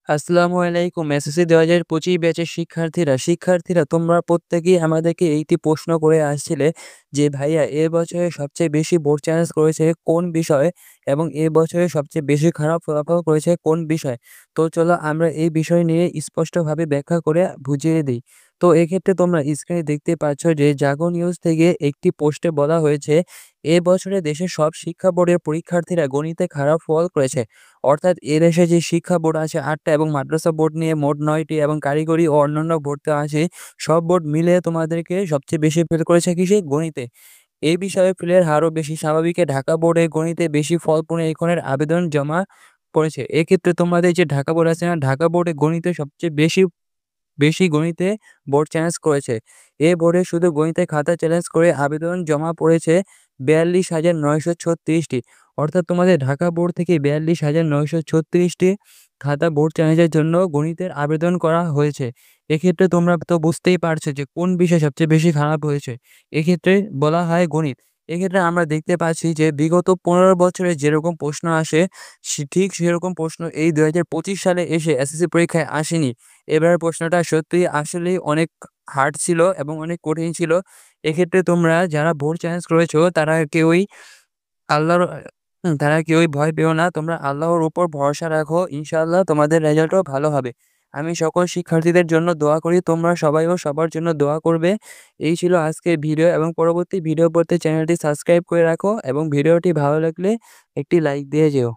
আসসালামু আলাইকুম। এসএসসি ২০২৫ ব্যাচের শিক্ষার্থীরা তোমরা প্রত্যেকেই আমাদেরকে এইটি প্রশ্ন করে আসছিলে যে, "ভাইয়া এবছরে সবচেয়ে বেশি বোর্ড চ্যালেঞ্জ করেছে কোন বিষয়ে? এবং এবছরে সবচেয়ে বেশি খারাপ ফলাফল করেছে কোন বিষয়ে?" তো চলো আমরা এই বিষয় নিয়ে স্পষ্টভাবে ব্যাখ্যা করে বুঝিয়ে দিই। তো এক্ষেত্রে তোমরা স্ক্রিনে দেখতে পাচ্ছ যে, জাগো নিউজ থেকে একটি পোস্টে বলা হয়েছে, "এবছরে দেশের সব শিক্ষা বোর্ডের পরীক্ষার্থীরা গণিতে খারাপ ফল করেছে।" অর্থাৎ এদেশে যে শিক্ষা বোর্ড আছে ৮ টা এবং মাদ্রাসা বোর্ড নিয়ে মোট ৯ টি এবং কারিগরি ও অন্যান্য বোর্ড তো আছে। সব বোর্ড মিলে তোমাদেরকে সবচেয়ে বেশি ফেল করেছে কিসে? গণিতে। এই বিষয়ে ফেলের হারও বেশি। স্বাভাবিক ঢাকা বোর্ডে গণিতে বেশি ফল পুনরীক্ষণের আবেদন জমা পড়েছে। এক্ষেত্রে তোমাদের যে ঢাকা বোর্ড আছে না, ঢাকা বোর্ডে গণিতে সবচেয়ে বেশি বেশি গণিতে বোর্ড চ্যালেঞ্জ করেছে। এ বোর্ডে শুধু গণিতে খাতা চ্যালেঞ্জ করে আবেদন জমা পড়েছে ৪২,৯৩৬ টি। অর্থাৎ তোমাদের ঢাকা বোর্ড থেকে ৪২,৯৩৬ টি খাতা বোর্ড চ্যালেঞ্জের জন্য গণিতের আবেদন করা হয়েছে। এক্ষেত্রে তোমরা তো বুঝতেই পারছো যে কোন বিষয় সবচেয়ে বেশি খারাপ হয়েছে। এক্ষেত্রে বলা হয় গণিত। এক্ষেত্রে আমরা দেখতে পাচ্ছি যে বিগত ১৫ বছরে যেরকম প্রশ্ন আসে ঠিক সেরকম প্রশ্ন এই ২০২৫ সালে এসে এসএসসি পরীক্ষায় আসেনি। এবারের প্রশ্নটা সত্যিই আসলেই অনেক হার্ড ছিল এবং অনেক কঠিন ছিল। এক্ষেত্রে তোমরা যারা বোর্ড চ্যালেঞ্জ করেছো আল্লাহর তারা কেউই ভয় পেও না। তোমরা আল্লাহর উপর ভরসা রাখো। ইনশাআল্লাহ তোমাদের রেজাল্টও ভালো হবে। আমি সকল শিক্ষার্থীদের জন্য দোয়া করি। তোমরা সবাইও সবার জন্য দোয়া করবে। এই ছিল আজকের ভিডিও এবং পরবর্তী ভিডিও পেতে চ্যানেলটি সাবস্ক্রাইব করে রাখো এবং ভিডিওটি ভালো লাগলে একটি লাইক দিয়ে যেও।